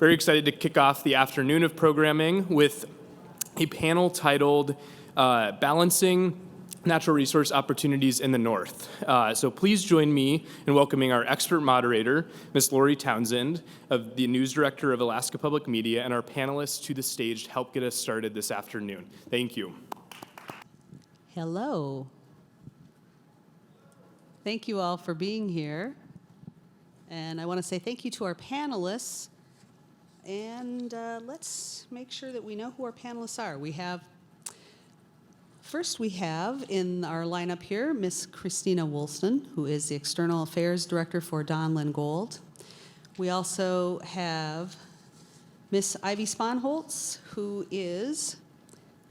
Very excited to kick off the afternoon of programming with a panel titled Balancing Natural Resource Opportunities in the North. So please join me in welcoming our expert moderator, Ms. Lori Townsend, of the News Director of Alaska Public Media, and our panelists to the stage to help get us started this afternoon. Thank you. Hello. Thank you all for being here. And I want to say thank you to our panelists. And let's make sure that we know who our panelists are. First we have in our lineup here, Miss Christina Woolston, who is the External Affairs Director for Donlin Gold. We also have Miss Ivy Sponholz, who is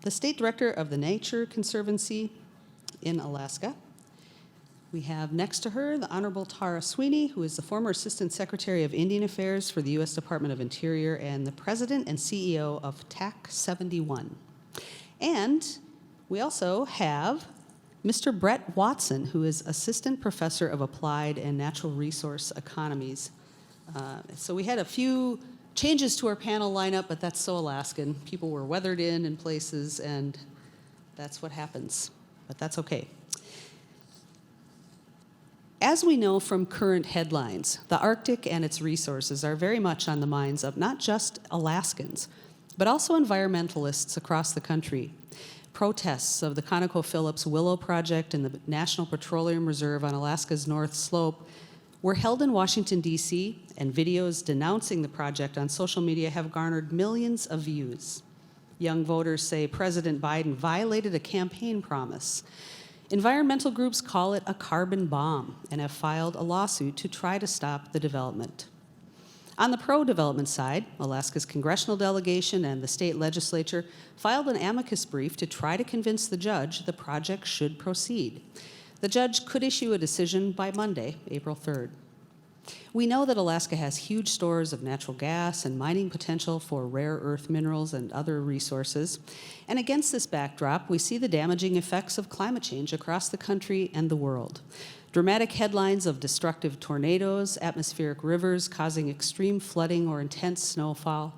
the State Director of the Nature Conservancy in Alaska. We have next to her the Honorable Tara Sweeney, who is the former Assistant Secretary of Indian Affairs for the U.S. Department of Interior and the President and CEO of TAC 71. And we also have Mr. Brett Watson, who is Assistant Professor of Applied and Natural Resource Economies. So we had a few changes to our panel lineup, but that's so Alaskan. People were weathered in places, and that's what happens. But that's okay. As we know from current headlines, the Arctic and its resources are very much on the minds of not just Alaskans, but also environmentalists across the country. Protests of the ConocoPhillips Willow Project and the National Petroleum Reserve on Alaska's North Slope were held in Washington, D.C., and videos denouncing the project on social media have garnered millions of views. Young voters say President Biden violated a campaign promise. Environmental groups call it a carbon bomb and have filed a lawsuit to try to stop the development. On the pro-development side, Alaska's congressional delegation and the state legislature filed an amicus brief to try to convince the judge the project should proceed. The judge could issue a decision by Monday, April 3rd. We know that Alaska has huge stores of natural gas and mining potential for rare earth minerals and other resources. And against this backdrop, we see the damaging effects of climate change across the country and the world. Dramatic headlines of destructive tornadoes, atmospheric rivers causing extreme flooding or intense snowfall,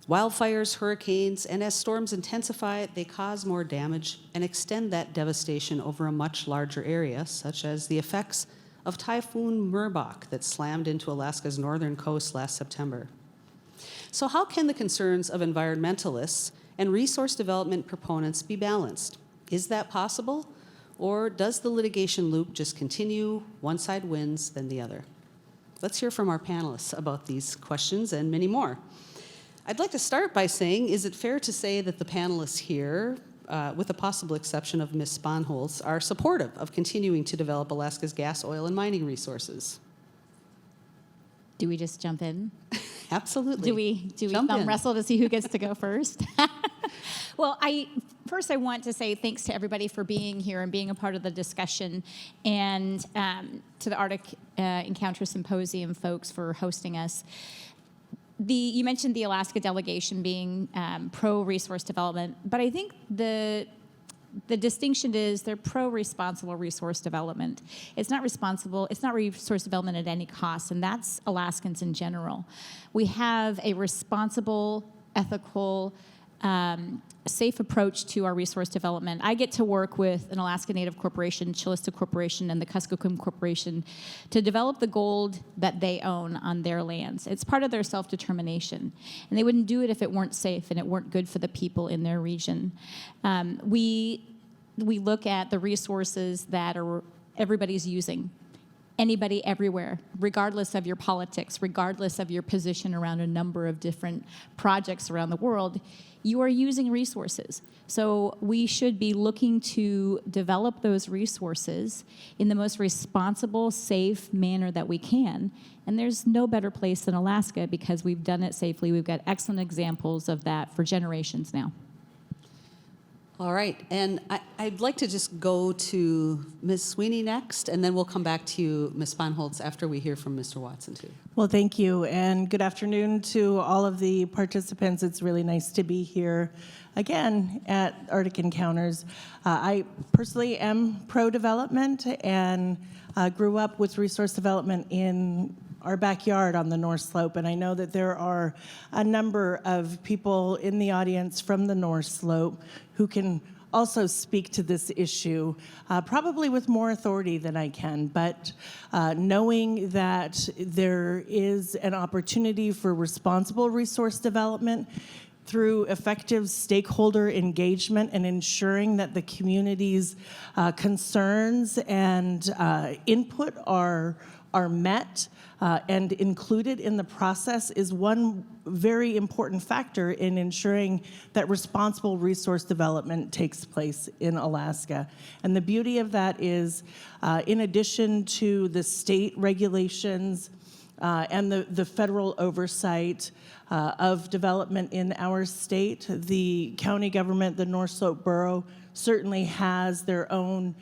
wildfires, hurricanes, and as storms intensify, they cause more damage and extend that devastation over a much larger area, such as the effects of Typhoon Merbok that slammed into Alaska's northern coast last September. So how can the concerns of environmentalists and resource development proponents be balanced? Is that possible? Or does the litigation loop just continue, one side wins, then the other? Let's hear from our panelists about these questions and many more. I'd like to start by saying, is it fair to say that the panelists here, with the possible exception of Ms. Sponholz, are supportive of continuing to develop Alaska's gas, oil, and mining resources? Do we just jump in? Absolutely. Do we thumb wrestle to see who gets to go first? Well, first I want to say thanks to everybody for being here and being a part of the discussion, and to the Arctic Encounter Symposium folks for hosting us. You mentioned the Alaska delegation being pro-resource development, but I think the distinction is they're pro-responsible resource development. It's not resource development at any cost, and that's Alaskans in general. We have a responsible, ethical, safe approach to our resource development. I get to work with an Alaska Native Corporation, Chilista Corporation, and the Kuskokwim Corporation to develop the gold that they own on their lands. It's part of their self-determination. And they wouldn't do it if it weren't safe and it weren't good for the people in their region. We look at the resources that everybody's using. Anybody everywhere, regardless of your politics, regardless of your position around a number of different projects around the world, you are using resources. So we should be looking to develop those resources in the most responsible, safe manner that we can. And there's no better place than Alaska because we've done it safely. We've got excellent examples of that for generations now. All right, and I'd like to just go to Ms. Sweeney next, and then we'll come back to you, Ms. Sponholz, after we hear from Mr. Watson, too. Well, thank you, and good afternoon to all of the participants. It's really nice to be here again at Arctic Encounters. I personally am pro-development and grew up with resource development in our backyard on the North Slope, and I know that there are a number of people in the audience from the North Slope who can also speak to this issue, probably with more authority than I can, but knowing that there is an opportunity for responsible resource development through effective stakeholder engagement and ensuring that the community's concerns and input are met and included in the process is one very important factor in ensuring that responsible resource development takes place in Alaska. And the beauty of that is, in addition to the state regulations and the federal oversight of development in our state, the county government, the North Slope Borough, certainly has their own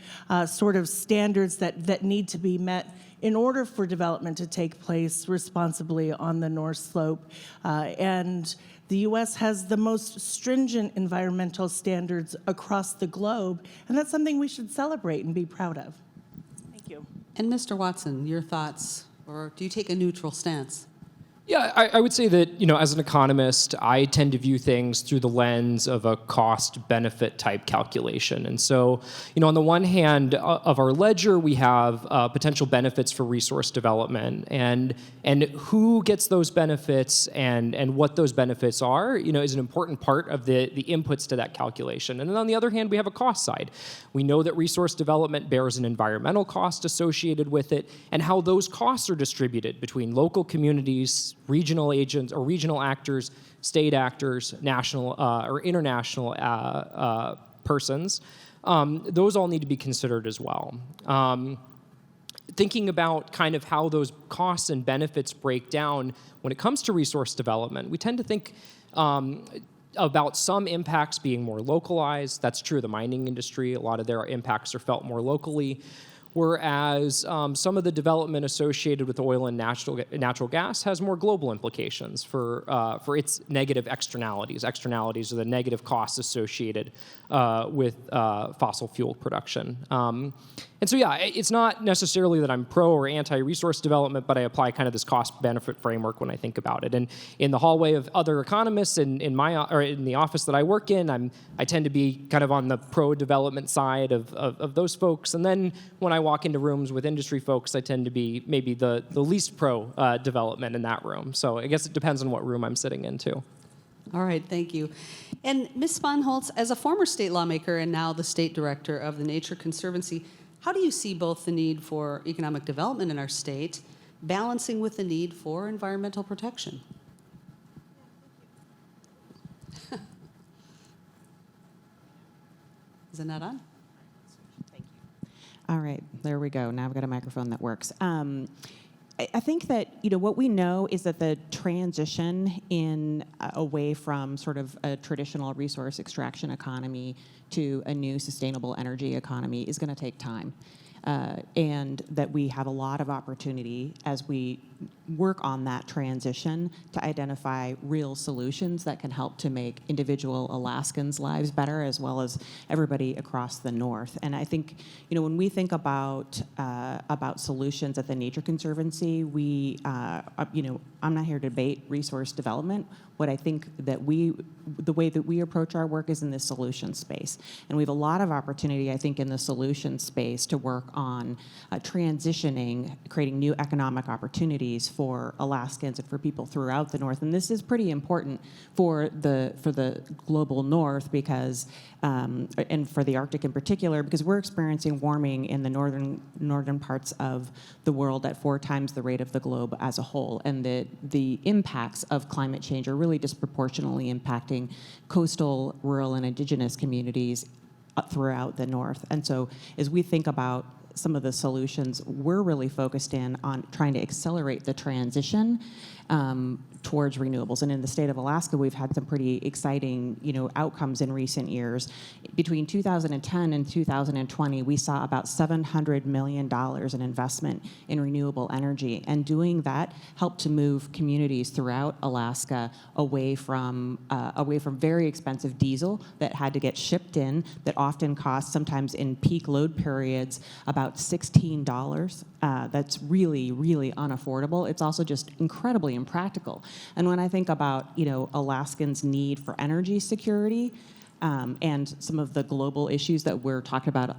sort of standards that need to be met in order for development to take place responsibly on the North Slope. And the U.S. has the most stringent environmental standards across the globe, and that's something we should celebrate and be proud of. Thank you. And Mr. Watson, your thoughts, or do you take a neutral stance? Yeah, I would say that, as an economist, I tend to view things through the lens of a cost-benefit type calculation. And so, on the one hand of our ledger, we have potential benefits for resource development, and who gets those benefits and what those benefits are, is an important part of the inputs to that calculation. And then on the other hand, we have a cost side. We know that resource development bears an environmental cost associated with it, and how those costs are distributed between local communities, regional agents or regional actors, state actors, national or international persons. Those all need to be considered as well. Thinking about kind of how those costs and benefits break down when it comes to resource development, we tend to think about some impacts being more localized. That's true of the mining industry. A lot of their impacts are felt more locally. Whereas some of the development associated with oil and natural gas has more global implications for its negative externalities. Externalities are the negative costs associated with fossil fuel production. And so, it's not necessarily that I'm pro or anti-resource development, but I apply kind of this cost-benefit framework when I think about it. And in the hallway of other economists in the office that I work in, I tend to be kind of on the pro-development side of those folks. And then when I walk into rooms with industry folks, I tend to be maybe the least pro-development in that room. So I guess it depends on what room I'm sitting into. All right, thank you. And Ms. Sponholz, as a former state lawmaker and now the state director of the Nature Conservancy, how do you see both the need for economic development in our state balancing with the need for environmental protection? Is it not on? Thank you. All right, there we go. Now I've got a microphone that works. I think that what we know is that the transition away from sort of a traditional resource extraction economy to a new sustainable energy economy is going to take time, and that we have a lot of opportunity as we work on that transition to identify real solutions that can help to make individual Alaskans' lives better, as well as everybody across the North. And I think, when we think about solutions at the Nature Conservancy, I'm not here to debate resource development. What I think that the way that we approach our work is in the solution space. And we have a lot of opportunity, I think, in the solution space to work on transitioning, creating new economic opportunities for Alaskans and for people throughout the North. And this is pretty important for the global North because, and for the Arctic in particular, because we're experiencing warming in the northern parts of the world at 4 times the rate of the globe as a whole. And the impacts of climate change are really disproportionately impacting coastal, rural, and indigenous communities throughout the North. And so as we think about some of the solutions, we're really focused in on trying to accelerate the transition towards renewables. And in the state of Alaska, we've had some pretty exciting, outcomes in recent years. Between 2010 and 2020, we saw about $700 million in investment in renewable energy. And doing that helped to move communities throughout Alaska away from very expensive diesel that had to get shipped in, that often cost, sometimes in peak load periods, about about $16. That's really, really unaffordable. It's also just incredibly impractical. And when I think about, Alaskans' need for energy security, and some of the global issues that we're talking about,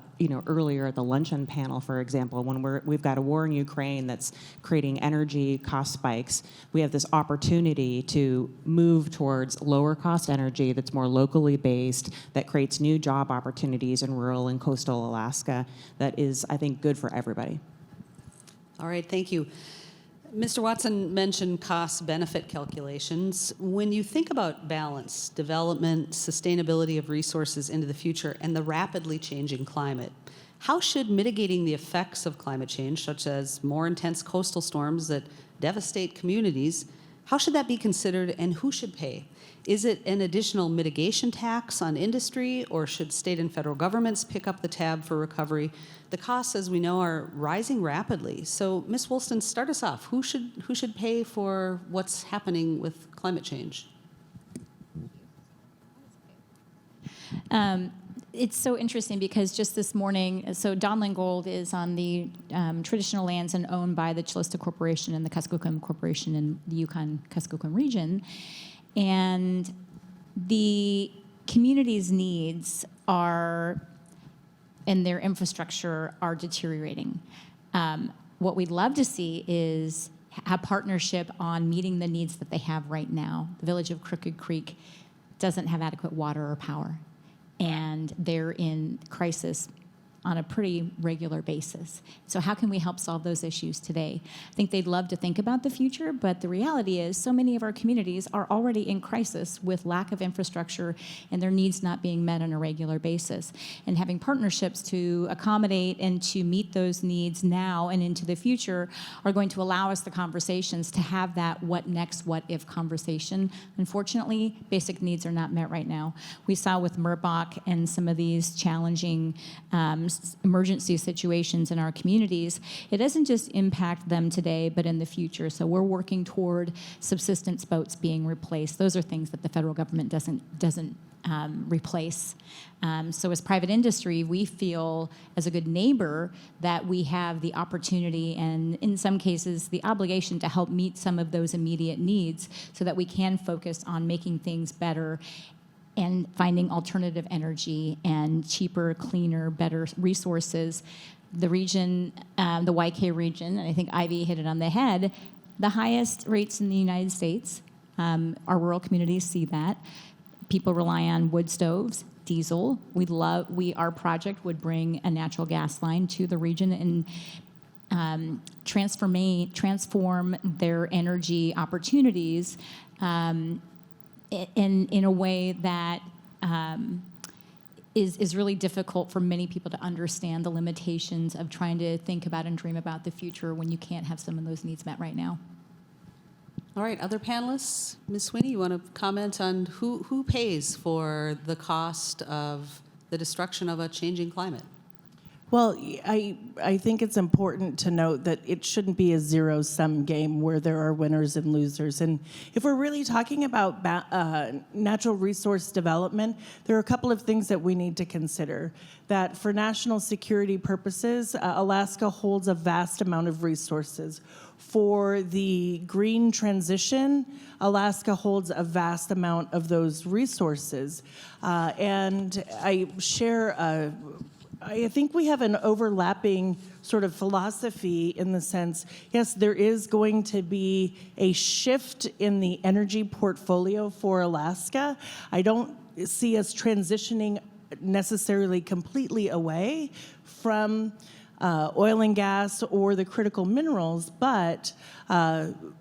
earlier at the luncheon panel, for example, when we've got a war in Ukraine that's creating energy cost spikes, we have this opportunity to move towards lower cost energy that's more locally based, that creates new job opportunities in rural and coastal Alaska, that is, I think, good for everybody. All right, thank you. Mr. Watson mentioned cost-benefit calculations. When you think about balance, development, sustainability of resources into the future, and the rapidly changing climate, how should mitigating the effects of climate change, such as more intense coastal storms that devastate communities, how should that be considered, and who should pay? Is it an additional mitigation tax on industry, or should state and federal governments pick up the tab for recovery? The costs, as we know, are rising rapidly. So, Ms. Woolston, start us off. Who should pay for what's happening with climate change? It's so interesting because just this morning, so Donlin Gold is on the traditional lands and owned by the Calista Corporation and the Kuskokwim Corporation in the Yukon-Kuskokwim region. And the community's needs and their infrastructure are deteriorating. What we'd love to see is a partnership on meeting the needs that they have right now. The village of Crooked Creek doesn't have adequate water or power, and they're in crisis on a pretty regular basis. So how can we help solve those issues today? I think they'd love to think about the future, but the reality is so many of our communities are already in crisis with lack of infrastructure and their needs not being met on a regular basis. And having partnerships to accommodate and to meet those needs now and into the future are going to allow us the conversations to have that what next, what if conversation. Unfortunately, basic needs are not met right now. We saw with Murbach and some of these challenging emergency situations in our communities, it doesn't just impact them today, but in the future. So we're working toward subsistence boats being replaced. Those are things that the federal government doesn't replace. So as private industry, we feel as a good neighbor that we have the opportunity and in some cases the obligation to help meet some of those immediate needs so that we can focus on making things better and finding alternative energy and cheaper, cleaner, better resources. The region, the YK region, and I think Ivy hit it on the head, the highest rates in the United States. Our rural communities see that. People rely on wood stoves, diesel. Our project would bring a natural gas line to the region and transform their energy opportunities in a way that is really difficult for many people to understand the limitations of trying to think about and dream about the future when you can't have some of those needs met right now. All right, other panelists? Ms. Sweeney, you want to comment on who pays for the cost of the destruction of a changing climate? Well, I think it's important to note that it shouldn't be a zero-sum game where there are winners and losers. And if we're really talking about natural resource development, there are a couple of things that we need to consider. That for national security purposes, Alaska holds a vast amount of resources. For the green transition, Alaska holds a vast amount of those resources. And I think we have an overlapping sort of philosophy in the sense, yes, there is going to be a shift in the energy portfolio for Alaska. I don't see us transitioning necessarily completely away from oil and gas or the critical minerals, but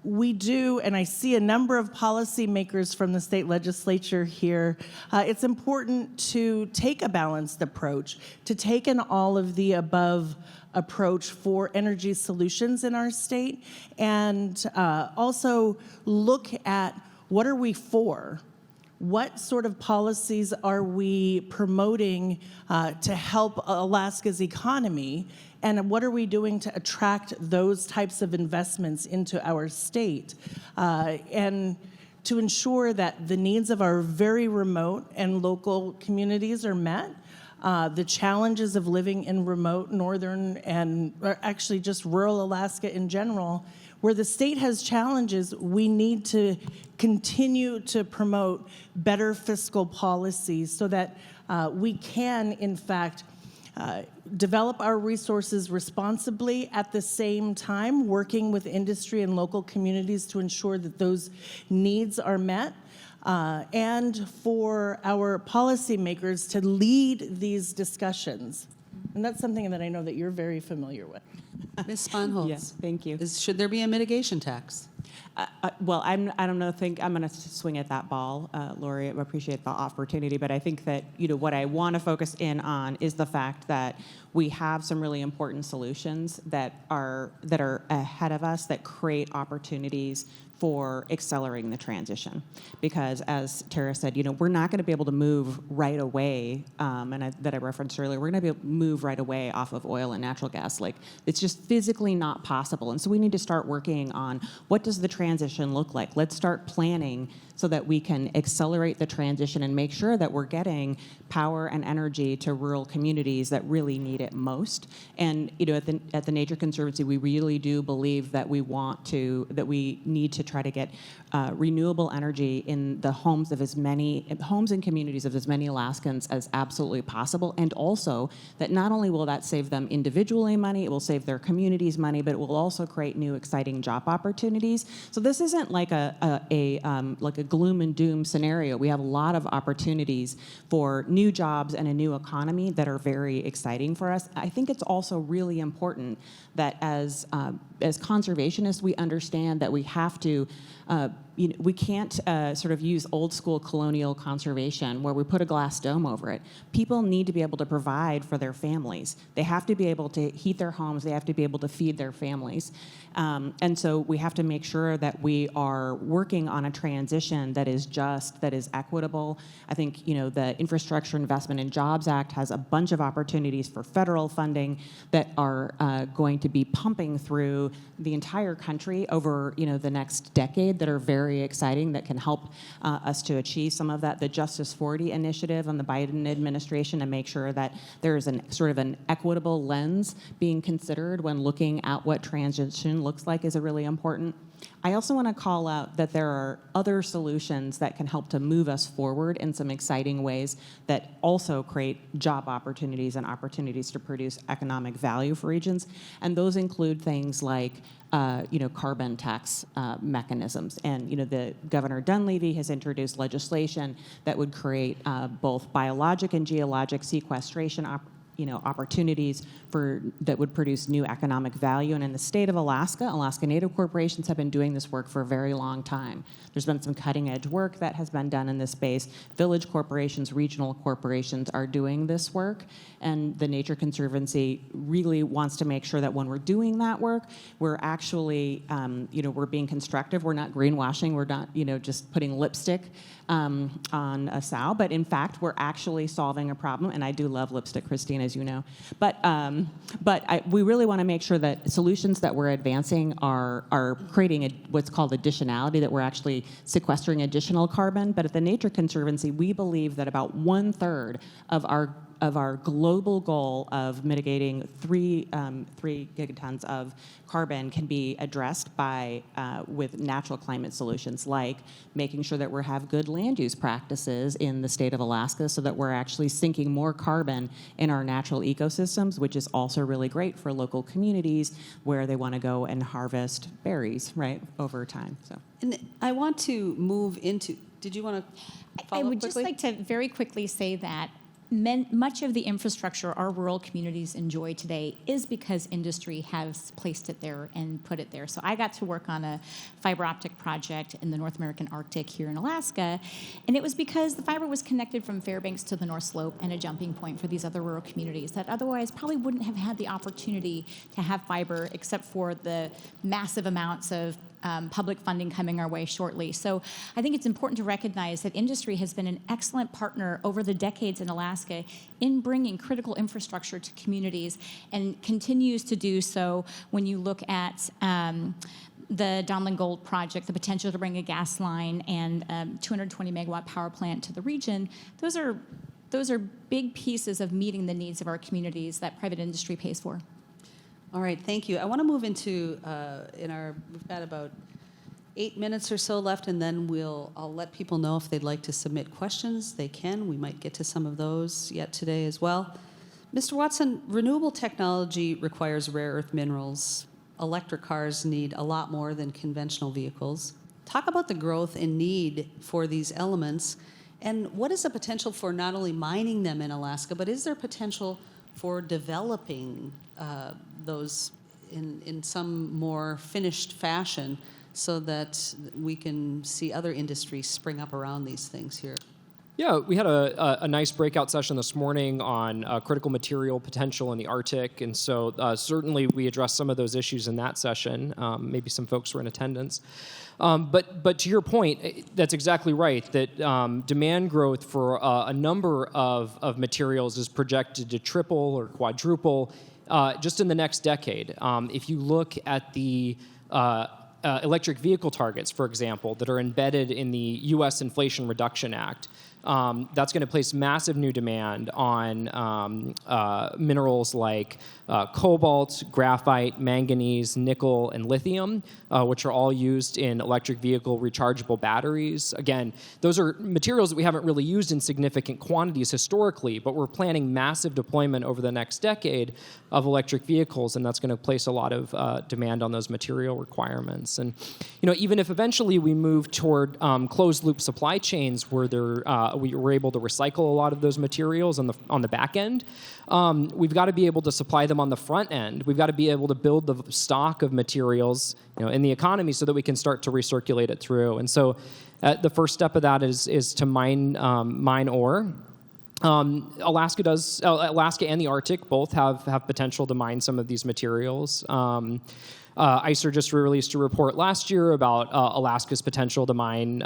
we do, and I see a number of policymakers from the state legislature here, it's important to take a balanced approach, to take an all of the above approach for energy solutions in our state, and also look at what are we for? What sort of policies are we promoting to help Alaska's economy? And what are we doing to attract those types of investments into our state? And to ensure that the needs of our very remote and local communities are met, the challenges of living in remote northern and or actually just rural Alaska in general, where the state has challenges, we need to continue to promote better fiscal policies so that we can, in fact, develop our resources responsibly, at the same time working with industry and local communities to ensure that those needs are met, and for our policymakers to lead these discussions. And that's something that I know that you're very familiar with. Ms. Sponholz. Yes, thank you. Should there be a mitigation tax? Well, I don't think I'm going to swing at that ball, Lori. I appreciate the opportunity, but I think that what I want to focus in on is the fact that we have some really important solutions that are ahead of us that create opportunities for accelerating the transition. Because as Tara said, we're not going to be able to move right away, that I referenced earlier, we're going to be able to move right away off of oil and natural gas. Like, it's just physically not possible. And so we need to start working on what does the transition look like? Let's start planning so that we can accelerate the transition and make sure that we're getting power and energy to rural communities that really need it most. And at the Nature Conservancy, we really do believe that we need to try to get renewable energy in the homes and communities of as many Alaskans as absolutely possible. And also that not only will that save them individually money, it will save their communities money, but it will also create new exciting job opportunities. So this isn't like a gloom and doom scenario. We have a lot of opportunities for new jobs and a new economy that are very exciting for us. I think it's also really important that as conservationists, we understand that we have to we can't sort of use old school colonial conservation where we put a glass dome over it. People need to be able to provide for their families. They have to be able to heat their homes. They have to be able to feed their families. And so we have to make sure that we are working on a transition that is just, that is equitable. I think, the Infrastructure Investment and Jobs Act has a bunch of opportunities for federal funding that are going to be pumping through the entire country over, the next decade that are very exciting, that can help us to achieve some of that. The Justice 40 initiative on the Biden administration to make sure that there is an equitable lens being considered when looking at what transition looks like is really important. I also want to call out that there are other solutions that can help to move us forward in some exciting ways that also create job opportunities and opportunities to produce economic value for regions. And those include things like carbon tax mechanisms. And the Governor Dunleavy has introduced legislation that would create both biologic and geologic sequestration opportunities that would produce new economic value. And in the state of Alaska, Alaska Native corporations have been doing this work for a very long time. There's been some cutting edge work that has been done in this space. Village corporations, regional corporations are doing this work. And the Nature Conservancy really wants to make sure that when we're doing that work, we're actually, we're being constructive. We're not greenwashing. We're not, just putting lipstick on a sow. But in fact, we're actually solving a problem. And I do love lipstick, Christine, as you know. But we really want to make sure that solutions that we're advancing are creating what's called additionality, that we're actually sequestering additional carbon. But at the Nature Conservancy, we believe that about 1/3 of our global goal of mitigating 3 gigatons of carbon can be addressed with natural climate solutions, like making sure that we have good land use practices in the state of Alaska so that we're actually sinking more carbon in our natural ecosystems, which is also really great for local communities where they want to go and harvest berries, right, over time. So. And I want to move into, did you want to follow I up would just quickly? like to very quickly say that much of the infrastructure our rural communities enjoy today is because industry has placed it there and put it there. So I got to work on a fiber optic project in the North American Arctic here in Alaska, and it was because the fiber was connected from Fairbanks to the North Slope and a jumping point for these other rural communities that otherwise probably wouldn't have had the opportunity to have fiber except for the massive amounts of public funding coming our way shortly. So I think it's important to recognize that industry has been an excellent partner over the decades in Alaska in bringing critical infrastructure to communities and continues to do so when you look at the Donlin Gold project, the potential to bring a gas line and 220 megawatt power plant to the region. Those those are big pieces of meeting the needs of our communities that private industry pays for. All right, thank you. I want to move into, we've got about 8 minutes or so left, and then I'll let people know if they'd like to submit questions. They can. We might get to some of those yet today as well. Mr. Watson, renewable technology requires rare earth minerals. Electric cars need a lot more than conventional vehicles. Talk about the growth and need for these elements, and what is the potential for not only mining them in Alaska, but is there potential for developing those in some more finished fashion so that we can see other industries spring up around these things here? Yeah, we had a nice breakout session this morning on critical material potential in the Arctic, and so certainly we addressed some of those issues in that session. Maybe some folks were in attendance. But to your point, that's exactly right, that demand growth for a number of materials is projected to triple or quadruple just in the next decade. If you look at the electric vehicle targets, for example, that are embedded in the U.S. Inflation Reduction Act, that's going to place massive new demand on minerals like cobalt, graphite, manganese, nickel, and lithium, which are all used in electric vehicle rechargeable batteries. Again, those are materials that we haven't really used in significant quantities historically, but we're planning massive deployment over the next decade of electric vehicles, and that's going to place a lot of demand on those material requirements. And even if eventually we move toward closed-loop supply chains where we were able to recycle a lot of those materials on the back end, we've got to be able to supply them on the front end. We've got to be able to build the stock of materials in the economy so that we can start to recirculate it through. And so the first step of that is to mine ore. Alaska and the Arctic both have potential to mine some of these materials. ICER just released a report last year about Alaska's potential to mine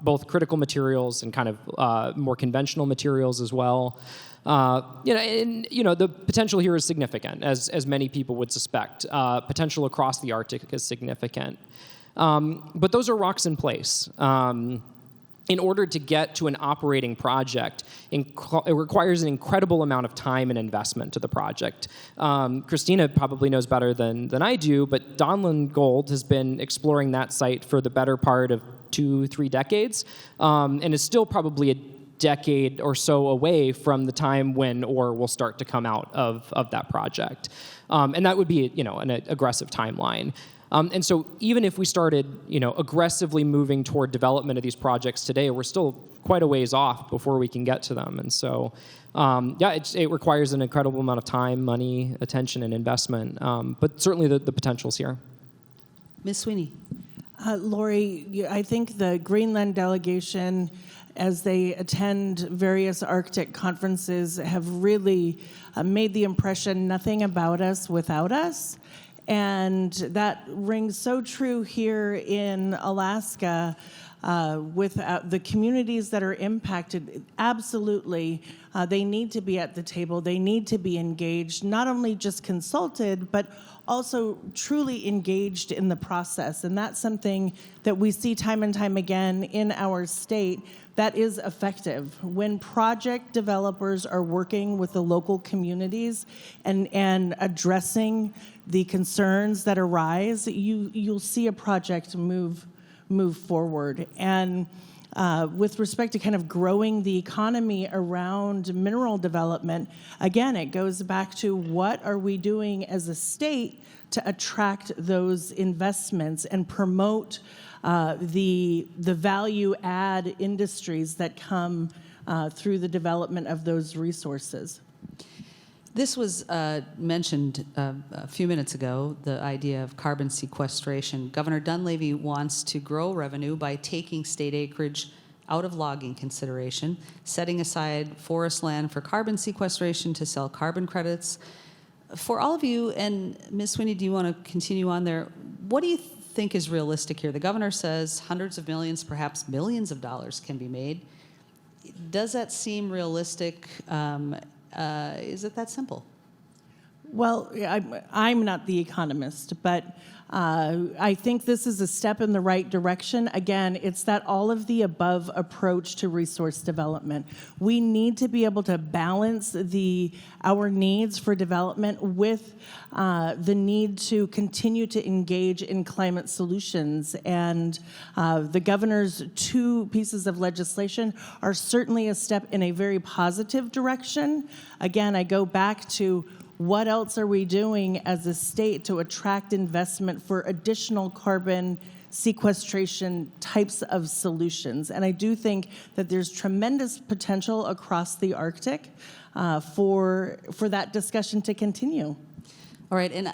both critical materials and kind of more conventional materials as well. The potential here is significant, as many people would suspect. Potential across the Arctic is significant. But those are rocks in place. In order to get to an operating project, it requires an incredible amount of time and investment to the project. Christina probably knows better than I do, but Donlin Gold has been exploring that site for the better part of 2-3 decades, and is still probably a decade or so away from the time when ore will start to come out of that project. And that would be an aggressive timeline. And so even if we started, aggressively moving toward development of these projects today, we're still quite a ways off before we can get to them. And so, it requires an incredible amount of time, money, attention, and investment. But certainly the potential's here. Ms. Sweeney. Lori, I think the Greenland delegation, as they attend various Arctic conferences, have really made the impression nothing about us without us. And that rings so true here in Alaska with the communities that are impacted. Absolutely, they need to be at the table. They need to be engaged, not only just consulted, but also truly engaged in the process. And that's something that we see time and time again in our state that is effective. When project developers are working with the local communities and addressing the concerns that arise, you'll see a project move forward. And with respect to kind of growing the economy around mineral development, again, it goes back to what are we doing as a state to attract those investments and promote the value add industries that come through the development of those resources. This was mentioned a few minutes ago, the idea of carbon sequestration. Governor Dunleavy wants to grow revenue by taking state acreage out of logging consideration, setting aside forest land for carbon sequestration to sell carbon credits. For all of you, and Ms. Sweeney, do you want to continue on there? What do you think is realistic here? The governor says hundreds of millions, perhaps millions of dollars can be made. Does that seem realistic? Is it that simple? Well, I'm not the economist, but I think this is a step in the right direction. Again, it's that all of the above approach to resource development. We need to be able to balance our needs for development with the need to continue to engage in climate solutions. And the governor's 2 pieces of legislation are certainly a step in a very positive direction. Again, I go back to what else are we doing as a state to attract investment for additional carbon sequestration types of solutions? And I do think that there's tremendous potential across the Arctic for that discussion to continue. All right, and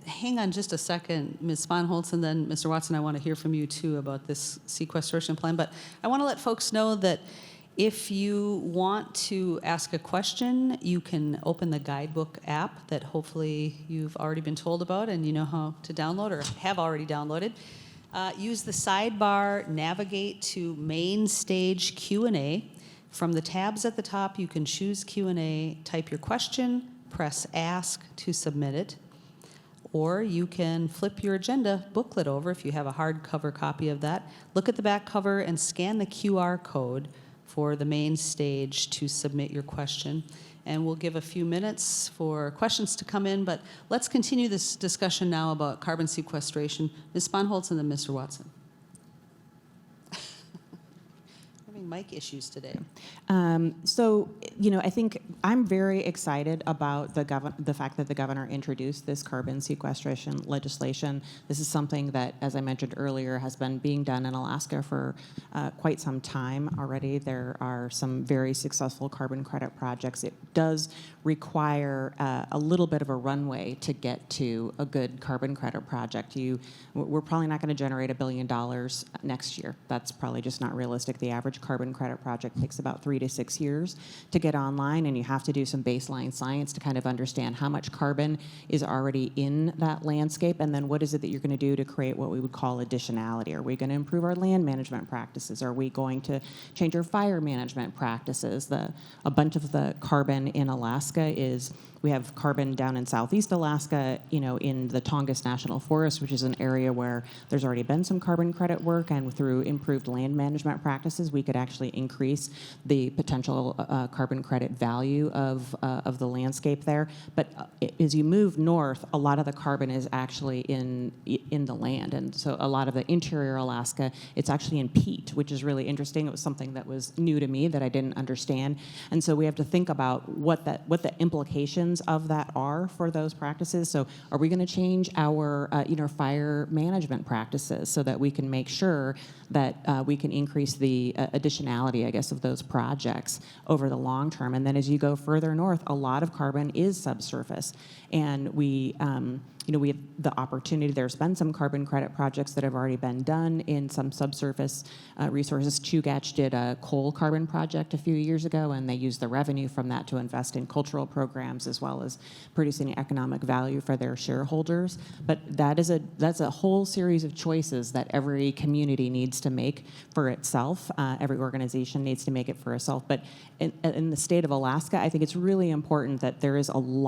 hang on just a second, Ms. Sponholz, and then Mr. Watson, I want to hear from you too about this sequestration plan. But I want to let folks know that if you want to ask a question, you can open the guidebook app that hopefully you've already been told about and you know how to download or have already downloaded. Use the sidebar, navigate to main stage Q&A. From the tabs at the top, you can choose Q&A, type your question, press ask to submit it. Or you can flip your agenda booklet over if you have a hardcover copy of that. Look at the back cover and scan the QR code for the main stage to submit your question. And we'll give a few minutes for questions to come in, but let's continue this discussion now about carbon sequestration. Ms. Sponholz and then Mr. Watson. Having mic issues today. So, I think I'm very excited about the fact that the governor introduced this carbon sequestration legislation. This is something that, as I mentioned earlier, has been being done in Alaska for quite some time already. There are some very successful carbon credit projects. It does require a little bit of a runway to get to a good carbon credit project. We're probably not going to generate $1 billion next year. That's probably just not realistic. The average carbon credit project takes about 3 to 6 years to get online, and you have to do some baseline science to kind of understand how much carbon is already in that landscape, and then what is it that you're going to do to create what we would call additionality. Are we going to improve our land management practices? Are we going to change our fire management practices? A bunch of the carbon in Alaska is, we have carbon down in southeast Alaska, in the Tongass National Forest, which is an area where there's already been some carbon credit work, and through improved land management practices, we could actually increase the potential carbon credit value of the landscape there. But as you move north, a lot of the carbon is actually in the land, and so a lot of the interior Alaska, it's actually in peat, which is really interesting. It was something that was new to me that I didn't understand, and so we have to think about what the implications of that are for those practices. So are we going to change our fire management practices so that we can make sure that we can increase the additionality, I guess, of those projects over the long term? And then as you go further north, a lot of carbon is subsurface, and we have the opportunity. There's been some carbon credit projects that have already been done in some subsurface resources. Chugach did a coal carbon project a few years ago, and they used the revenue from that to invest in cultural programs as well as producing economic value for their shareholders. But that's a whole series of choices that every community needs to make for itself. Every organization needs to make it for itself. But in the state of Alaska, I think it's really important that there is a lot